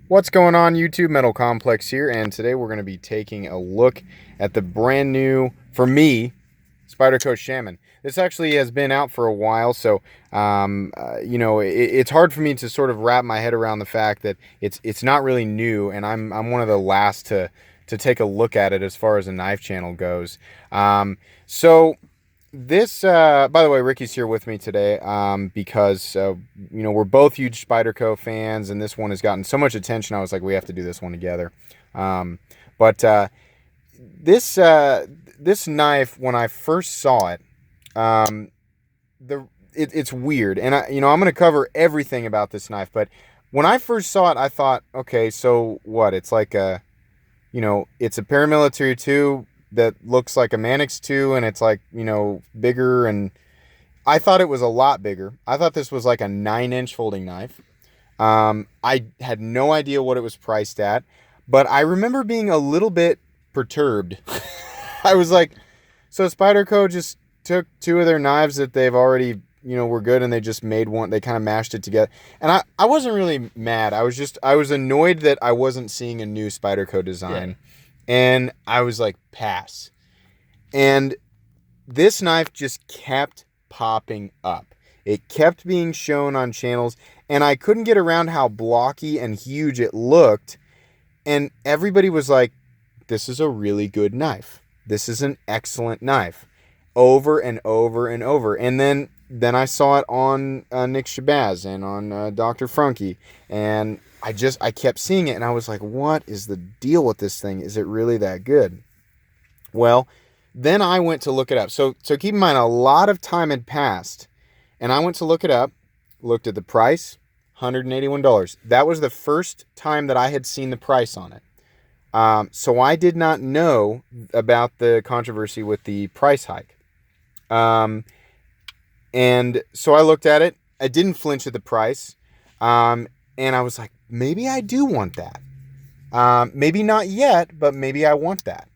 What's going on, YouTube? Metal Complex here, and today we're going to be taking a look at the brand new, for me, Spyderco Shaman. This actually has been out for a while, so it's hard for me to sort of wrap my head around the fact that it's not really new, and I'm one of the last to take a look at it as far as a knife channel goes. So this, by the way, Ricky's here with me today because, we're both huge Spyderco fans, and this one has gotten so much attention. I was like, we have to do this one together. But this knife, when I first saw it, it's weird, and I'm going to cover everything about this knife. But when I first saw it, I thought, okay, so what? It's like it's a paramilitary 2 that looks like a Manix 2, and it's like, bigger, and I thought it was a lot bigger. I thought this was like a 9-inch folding knife. I had no idea what it was priced at, but I remember being a little bit perturbed. I was like, so Spyderco just took 2 of their knives that they've already, were good, and they just made one, they kind of mashed it together. And I wasn't really mad. I was annoyed that I wasn't seeing a new Spyderco design. Yeah. And I was like, pass. And this knife just kept popping up. It kept being shown on channels, and I couldn't get around how blocky and huge it looked. And everybody was like, this is a really good knife. This is an excellent knife. Over and over and over. And then I saw it on Nick Shabazz and on Dr. Frunky, and I kept seeing it, and I was like, what is the deal with this thing? Is it really that good? Well, then I went to look it up. So keep in mind, a lot of time had passed, and I went to look it up, looked at the price, $181. That was the first time that I had seen the price on it. So I did not know about the controversy with the price hike. And so I looked at it. I didn't flinch at the price. And I was like, maybe I do want that. Maybe not yet, but maybe I want that,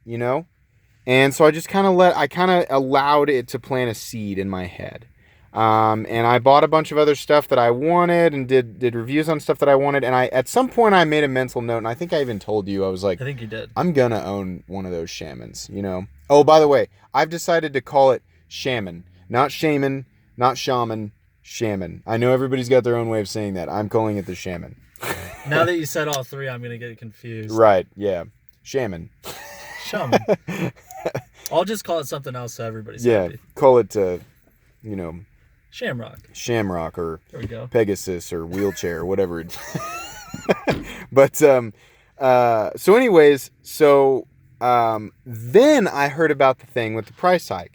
And so I just kind of allowed it to plant a seed in my head. And I bought a bunch of other stuff that I wanted, and did reviews on stuff that I wanted. And at some point I made a mental note, and I think I even told you, I was like, I think you did. I'm going to own one of those Shamans, Oh, by the way, I've decided to call it Shaman, not Shaman, not Shaman, Shaman. I know everybody's got their own way of saying that. I'm calling it the Shaman. Now that you said all 3, I'm going to get confused. Right, yeah. Shaman. Shaman. I'll just call it something else so everybody's happy. Call it, Shamrock. Shamrock, or there we go. Pegasus, or wheelchair, or whatever. But, so anyways, then I heard about the thing with the price hike.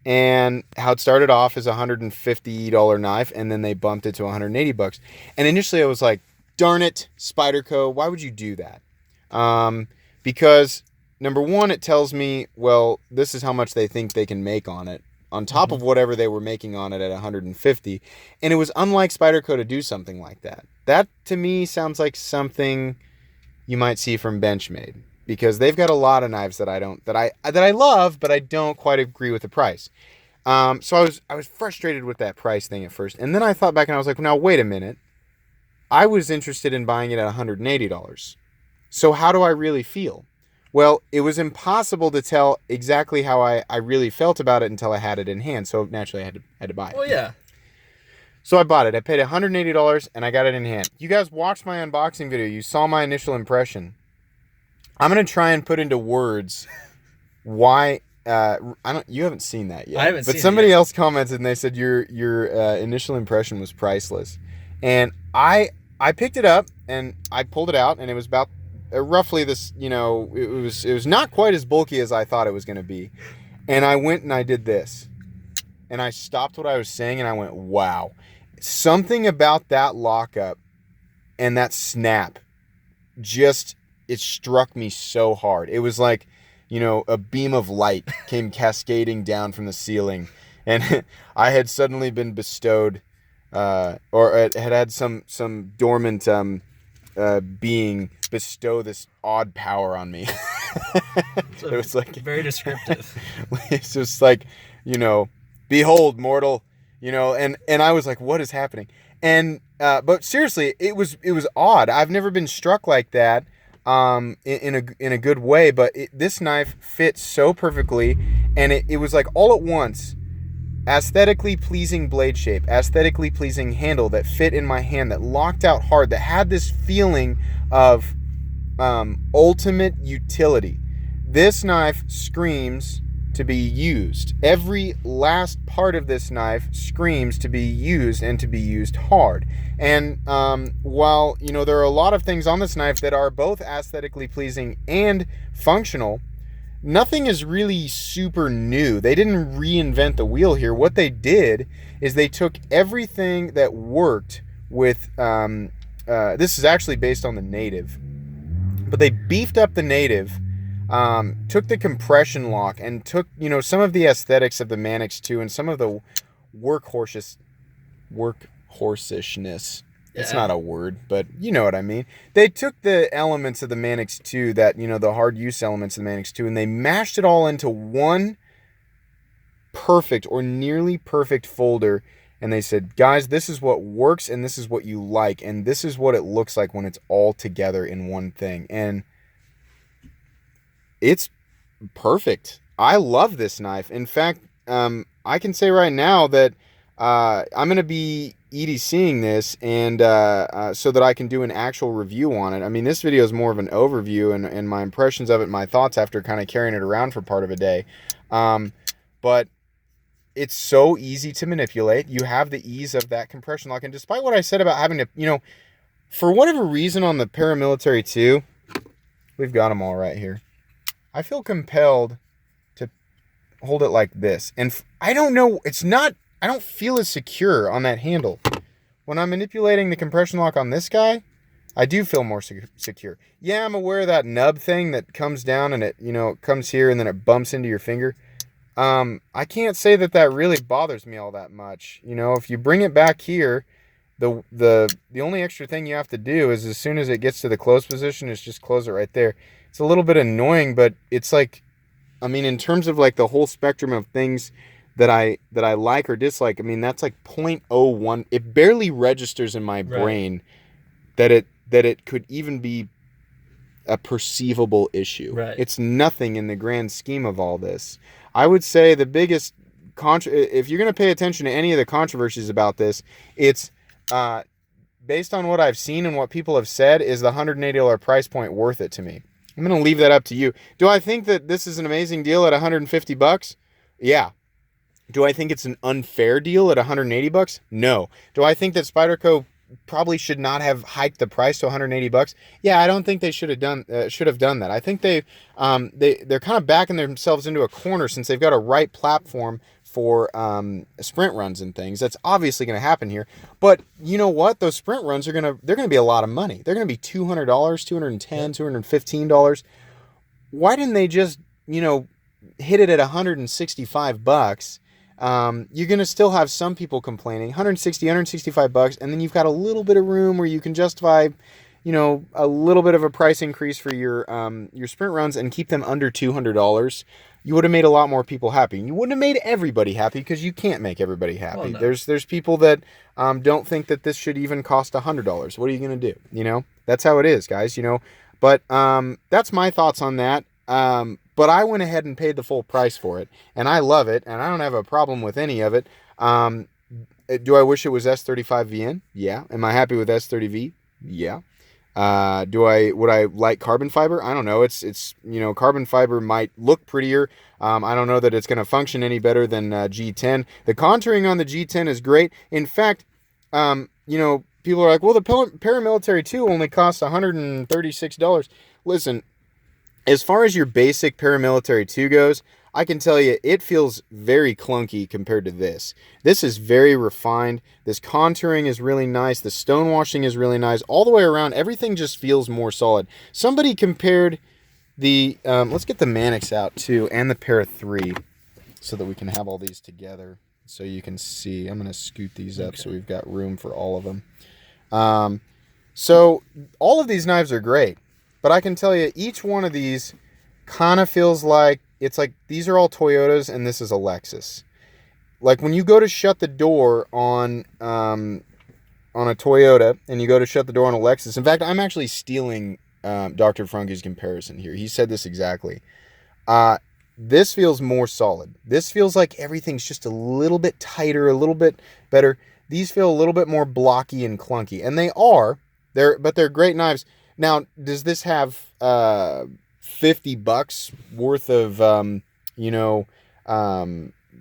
And how it started off as a $150 knife, and then they bumped it to $180. And initially I was like, darn it, Spyderco, why would you do that? Because number one, it tells me, well, this is how much they think they can make on it, on top of whatever they were making on it at 150. And it was unlike Spyderco to do something like that. That to me sounds like something you might see from Benchmade, because they've got a lot of knives that I love, but I don't quite agree with the price. So I was frustrated with that price thing at first, and then I thought back and I was like, now wait a minute. I was interested in buying it at $180. So how do I really feel? Well, it was impossible to tell exactly how I really felt about it until I had it in hand. So naturally I had to buy it. Well, yeah. So I bought it. I paid $180 and I got it in hand. You guys watched my unboxing video. You saw my initial impression. I'm going to try and put into words why you haven't seen that yet. I haven't seen it. But somebody else commented and they said your initial impression was priceless. And I picked it up and I pulled it out, and it was about roughly this, it was not quite as bulky as I thought it was going to be. And I went and I did this. And I stopped what I was saying and I went, wow. Something about that lockup and that snap it struck me so hard. It was like, a beam of light came cascading down from the ceiling, and I had suddenly been bestowed, or it had some dormant being bestow this odd power on me. It was like very descriptive. It's just like, behold, mortal, and I was like, what is happening? And But seriously, it was odd. I've never been struck like that in a good way. But this knife fits so perfectly, and it was like all at once. Aesthetically pleasing blade shape, aesthetically pleasing handle that fit in my hand, that locked out hard, that had this feeling of ultimate utility. This knife screams to be used. Every last part of this knife screams to be used, and to be used hard. And while there are a lot of things on this knife that are both aesthetically pleasing and functional, nothing is really super new. They didn't reinvent the wheel here. What they did is they took everything that worked with this is actually based on the Native, but they beefed up the Native, took the compression lock, and took some of the aesthetics of the Manix 2 and some of the workhorsishness. It's not a word, but you know what I mean. They took the elements of the Manix 2, that the hard use elements of the Manix 2, and they mashed it all into one perfect or nearly perfect folder. And they said, guys, this is what works, and this is what you like, and this is what it looks like when it's all together in one thing. And it's perfect. I love this knife. In fact, I can say right now that I'm going to be EDCing this, and so that I can do an actual review on it. I mean, this video is more of an overview and my impressions of it, my thoughts after kind of carrying it around for part of a day. But it's so easy to manipulate. You have the ease of that compression lock. And despite what I said about having to, for whatever reason on the Paramilitary 2, we've got them all right here, I feel compelled to hold it like this. And I don't know, I don't feel as secure on that handle. When I'm manipulating the compression lock on this guy, I do feel more secure. Yeah, I'm aware of that nub thing that comes down and it comes here and then it bumps into your finger. I can't say that really bothers me all that much. If you bring it back here, the only extra thing you have to do is, as soon as it gets to the close position, is just close it right there. It's a little bit annoying, but it's like, I mean, in terms of like the whole spectrum of things that I like or dislike, I mean, that's like 0.01. It barely registers in my brain that it could even be a perceivable issue. Right. It's nothing in the grand scheme of all this. I would say the biggest if you're going to pay attention to any of the controversies about this, it's based on what I've seen and what people have said, is the $180 price point worth it to me? I'm going to leave that up to you. Do I think that this is an amazing deal at $150? Yeah. Do I think it's an unfair deal at $180? No. Do I think that Spyderco probably should not have hiked the price to $180? Yeah, I don't think they should have done that. I think they're kind of backing themselves into a corner, since they've got a right platform for sprint runs and things. That's obviously going to happen here. But you know what? Those sprint runs they're going to be a lot of money. They're going to be $200, $210, $215. Why didn't they just hit it at $165? You're going to still have some people complaining. $160, $165, and then you've got a little bit of room where you can justify, a little bit of a price increase for your sprint runs and keep them under $200. You would have made a lot more people happy. You wouldn't have made everybody happy, because you can't make everybody happy. Well, no. There's people that don't think that this should even cost $100. What are you going to do? That's how it is, guys. But that's my thoughts on that. But I went ahead and paid the full price for it, and I love it, and I don't have a problem with any of it. Do I wish it was S35VN? Yeah. Am I happy with S30V? Yeah. Would I like carbon fiber? I don't know. It's carbon fiber might look prettier. I don't know that it's going to function any better than G10. The contouring on the G10 is great. In fact, people are like, well, the Paramilitary 2 only costs $136. Listen, as far as your basic Paramilitary 2 goes, I can tell you it feels very clunky compared to this. This is very refined. This contouring is really nice. The stonewashing is really nice. All the way around, everything just feels more solid. Somebody compared the, let's get the Manix out too, and the Para 3, so that we can have all these together so you can see. I'm going to scoot these up so we've got room for all of them. So all of these knives are great, but I can tell you each one of these kind of feels like, it's like these are all Toyotas and this is a Lexus. Like when you go to shut the door on on a Toyota and you go to shut the door on a Lexus. In fact, I'm actually stealing Dr. Frunke's comparison here. He said this exactly. This feels more solid. This feels like everything's just a little bit tighter, a little bit better. These feel a little bit more blocky and clunky, and they are. But they're great knives. Now, does this have $50 worth of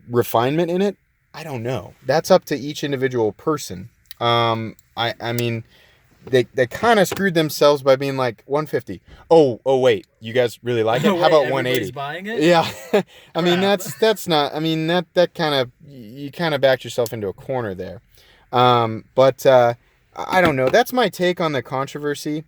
refinement in it? I don't know. That's up to each individual person. I mean, they kind of screwed themselves by being like 150. Oh wait, you guys really like it? How about 180? Buying it? Yeah. I mean, that's not. I mean, that kind of, you kind of backed yourself into a corner there. But I don't know. That's my take on the controversy.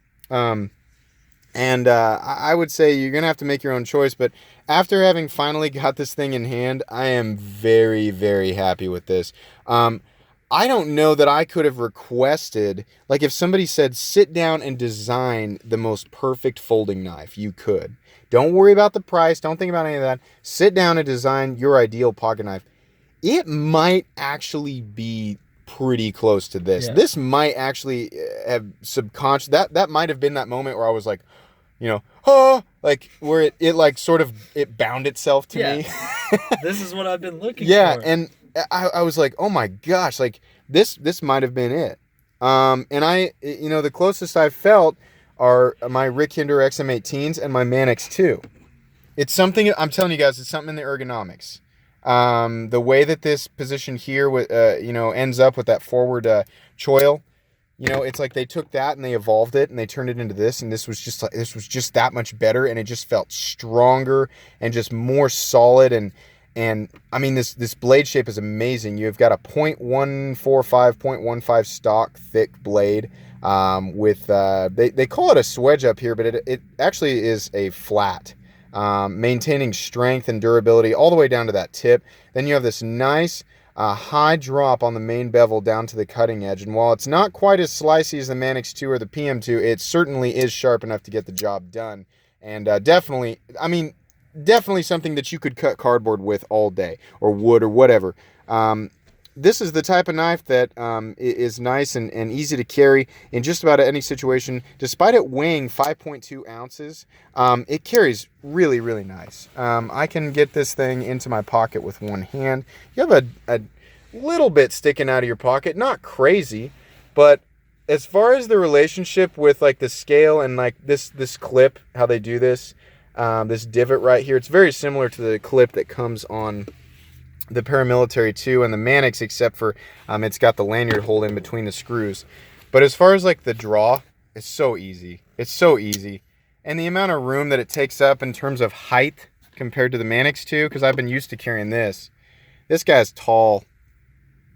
And I would say you're going to have to make your own choice. But after having finally got this thing in hand, I am very, very happy with this. I don't know that I could have requested, like if somebody said, sit down and design the most perfect folding knife, you could. Don't worry about the price. Don't think about any of that. Sit down and design your ideal pocket knife. It might actually be pretty close to this. Yeah. This might actually have subconscious, that might have been that moment where I was like, like where it like sort of, it bound itself to me. This is what I've been looking for. And I was like, oh my gosh, like this might have been it. And the closest I've felt are my Rick Hinder XM18s and my Man X2. It's something, I'm telling you guys, it's something in the ergonomics. The way that this position here with ends up with that forward choil, it's like they took that and they evolved it and they turned it into this, and this was just that much better, and it just felt stronger and just more solid, and I mean this blade shape is amazing. You've got a 0.15 stock thick blade with they call it a swedge up here, but it actually is a flat. Maintaining strength and durability all the way down to that tip. Then you have this nice high drop on the main bevel down to the cutting edge. And while it's not quite as slicey as the Man X2 or the PM2, it certainly is sharp enough to get the job done. And definitely something that you could cut cardboard with all day, or wood or whatever. This is the type of knife that is nice and easy to carry in just about any situation. Despite it weighing 5.2 ounces, it carries really, really nice. I can get this thing into my pocket with one hand. You have a little bit sticking out of your pocket, not crazy, but as far as the relationship with like the scale and like this clip, how they do this divot right here, it's very similar to the clip that comes on the Paramilitary 2 and the Manix, except for it's got the lanyard hole in between the screws. But as far as like the draw, it's so easy. And the amount of room that it takes up in terms of height compared to the Manix 2, because I've been used to carrying this. This guy's tall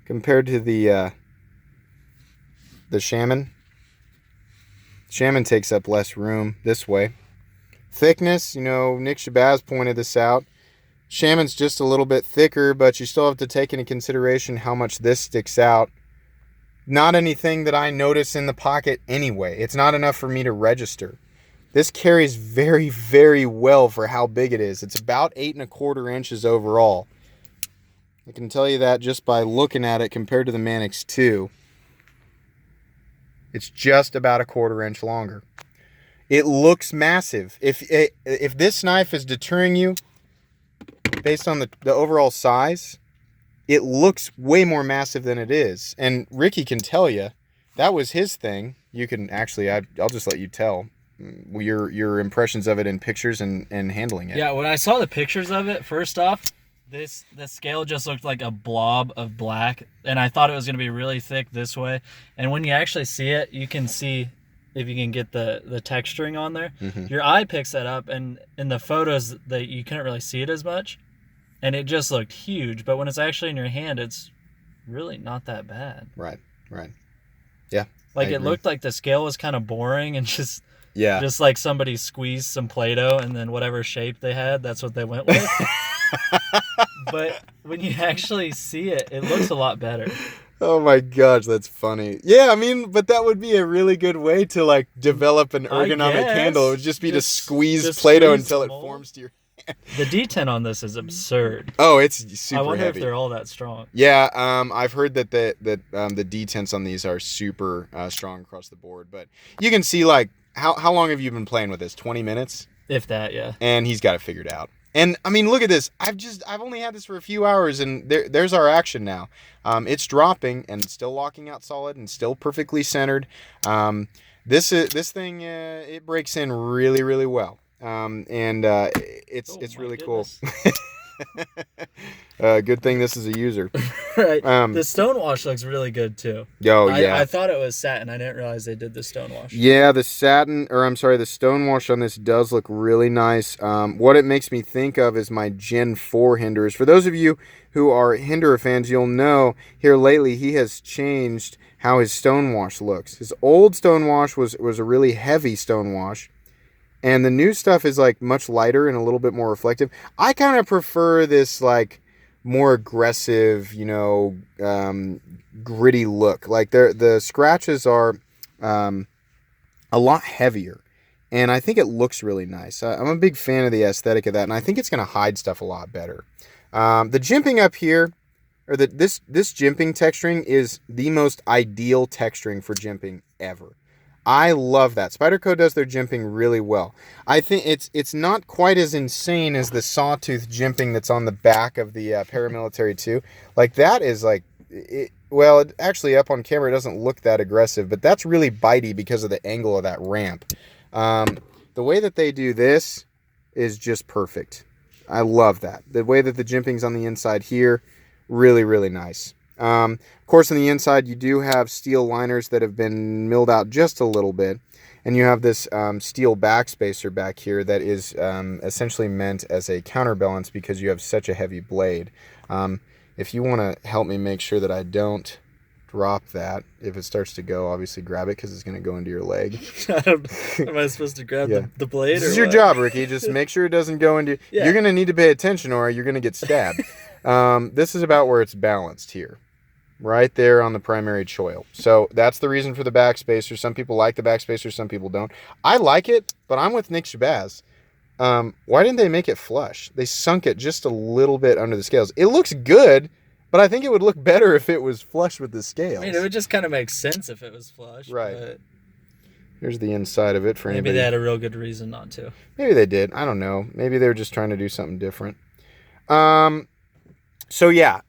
compared to the Shaman. Shaman takes up less room this way. Thickness, Nick Shabazz pointed this out. Shaman's just a little bit thicker, but you still have to take into consideration how much this sticks out. Not anything that I notice in the pocket anyway. It's not enough for me to register. This carries very, very well for how big it is. It's about 8¼ inches overall. I can tell you that just by looking at it compared to the Man X2. It's just about 1/4 inch longer. It looks massive. If this knife is deterring you, based on the overall size, it looks way more massive than it is. And Ricky can tell you, that was his thing. You can actually, I'll just let you tell your impressions of it in pictures and handling it. Yeah, when I saw the pictures of it, first off, the scale just looked like a blob of black, and I thought it was going to be really thick this way. And when you actually see it, you can see, if you can get the texturing on there, your eye picks that up, and in the photos that you couldn't really see it as much, and it just looked huge. But when it's actually in your hand, it's really not that bad. Right. Yeah. Like it looked like the scale was kind of boring and just like somebody squeezed some Play-Doh and then whatever shape they had, that's what they went with. But when you actually see it, it looks a lot better. Oh my gosh, that's funny. Yeah, I mean, but that would be a really good way to like develop an ergonomic handle. It would just be to squeeze Play-Doh until it forms to your hand. The detent on this is absurd. Oh, it's I super wonder heavy. if they're all that strong. Yeah, I've heard that the detents on these are super strong across the board. But you can see, like, how long have you been playing with this? 20 minutes? If that, yeah. And he's got it figured out. And I mean, look at this. I've only had this for a few hours, and there's our action now. It's dropping and still locking out solid and still perfectly centered. This thing it breaks in really, really well. And it's really Goodness. cool. Good thing this is a user. Right. The stonewash looks really good too. Oh yeah. I thought it was satin. I didn't realize they did the stonewash. Yeah, the stonewash on this does look really nice. What it makes me think of is my Gen 4 Hinders. For those of you who are Hinderer fans, you'll know here lately he has changed how his stonewash looks. His old stonewash was a really heavy stonewash. And the new stuff is like much lighter and a little bit more reflective. I kind of prefer this like more aggressive, gritty look. Like the scratches are a lot heavier, and I think it looks really nice. I'm a big fan of the aesthetic of that, and I think it's going to hide stuff a lot better. The jimping up here, or this jimping texturing is the most ideal texturing for jimping ever. I love that. Spyderco does their jimping really well. I think it's not quite as insane as the sawtooth jimping that's on the back of the Paramilitary 2. Like that is like, actually up on camera it doesn't look that aggressive, but that's really bitey because of the angle of that ramp. The way that they do this is just perfect. I love that. The way that the jimping's on the inside here, really, really nice. Of course, on the inside, you do have steel liners that have been milled out just a little bit. And you have this steel backspacer back here that is essentially meant as a counterbalance because you have such a heavy blade. If you want to help me make sure that I don't drop that, if it starts to go, obviously grab it because it's going to go into your leg. Am I supposed to grab the blade? This is your job, Ricky. Just make sure it doesn't go into... Yeah. You're going to need to pay attention or you're going to get stabbed. This is about where it's balanced here. Right there on the primary choil. So that's the reason for the backspacer. Some people like the backspacer, some people don't. I like it, but I'm with Nick Shabazz. Why didn't they make it flush? They sunk it just a little bit under the scales. It looks good, but I think it would look better if it was flush with the scales. I mean, it would just kind of make sense if it was flush. Right. But here's the inside of it for anybody. maybe they had a real good reason not to. Maybe they did. I don't know. Maybe they were just trying to do something different. So yeah,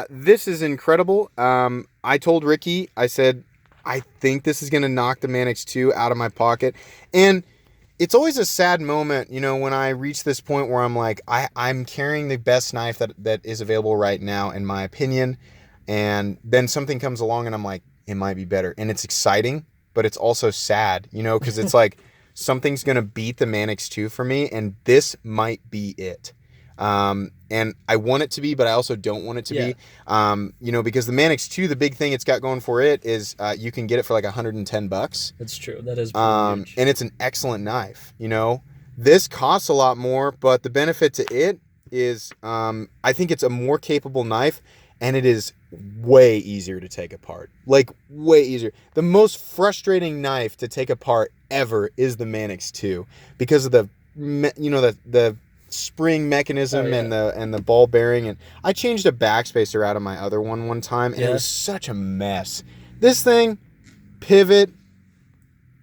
this is incredible. I told Ricky, I said, I think this is going to knock the Manix 2 out of my pocket. And it's always a sad moment, when I reach this point where I'm like, I'm carrying the best knife that is available right now, in my opinion. And then something comes along and I'm like, it might be better. And it's exciting, but it's also sad, because it's like something's going to beat the Manix 2 for me. And this might be it. And I want it to be, but I also don't want it to be, because the Manix 2, the big thing it's got going for it is, you can get it for like $110. That's true. That is pretty huge. And it's an excellent knife, this costs a lot more, but the benefit to it is, I think it's a more capable knife and it is way easier to take apart, like way easier. The most frustrating knife to take apart ever is the Manix 2 because of the spring mechanism and the ball bearing, and I changed a backspacer out of my other one time and it was such a mess. This thing, pivot,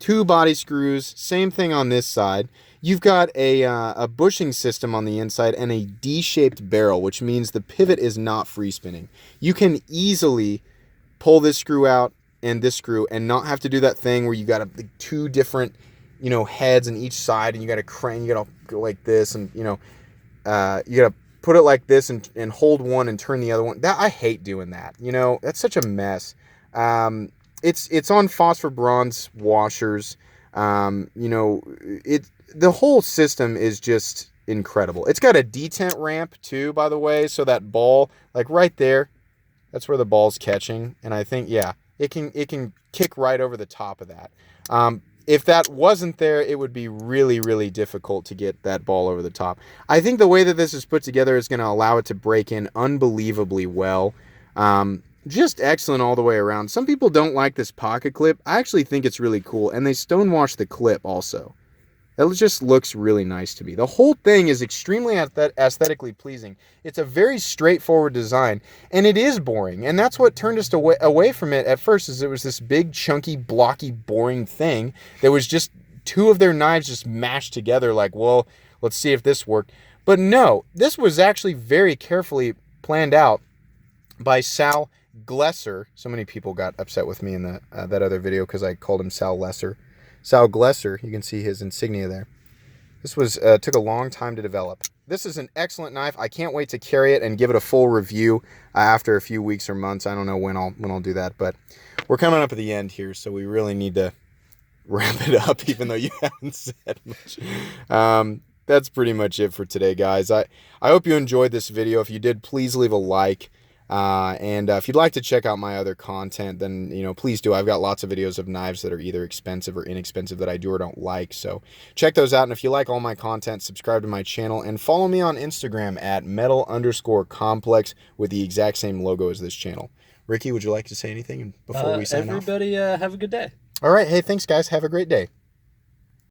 2 body screws, same thing on this side. You've got a bushing system on the inside and a D-shaped barrel, which means the pivot is not free spinning. You can easily pull this screw out and this screw and not have to do that thing where you got 2 different heads on each side, and you got to crank, you got to go like this, and you got to put it like this and hold one and turn the other one. That I hate doing that. That's such a mess. It's on phosphor bronze washers. The whole system is just incredible. It's got a detent ramp too, by the way, so that ball, like right there, that's where the ball's catching, and I think it can kick right over the top of that. If that wasn't there, it would be really, really difficult to get that ball over the top. I think the way that this is put together is going to allow it to break in unbelievably well. Just excellent all the way around. Some people don't like this pocket clip. I actually think it's really cool, and they stonewash the clip also. It just looks really nice to me. The whole thing is extremely aesthetically pleasing. It's a very straightforward design, and it is boring. And that's what turned us away from it at first, is it was this big, chunky, blocky, boring thing that was just two of their knives just mashed together like, well, let's see if this worked. But no, this was actually very carefully planned out by Sal Glesser. So many people got upset with me in that other video because I called him Sal Lesser. Sal Glesser, you can see his insignia there. This was took a long time to develop. This is an excellent knife. I can't wait to carry it and give it a full review after a few weeks or months. I don't know when I'll do that, but we're coming up at the end here, so we really need to wrap it up, even though you haven't said much. That's pretty much it for today, guys. I hope you enjoyed this video. If you did, please leave a like. And if you'd like to check out my other content, then, please do. I've got lots of videos of knives that are either expensive or inexpensive that I do or don't like. So check those out. And if you like all my content, subscribe to my channel and follow me on Instagram at metal_complex with the exact same logo as this channel. Ricky, would you like to say anything before we sign off? Everybody have a good day. All right. Hey, thanks, guys. Have a great day.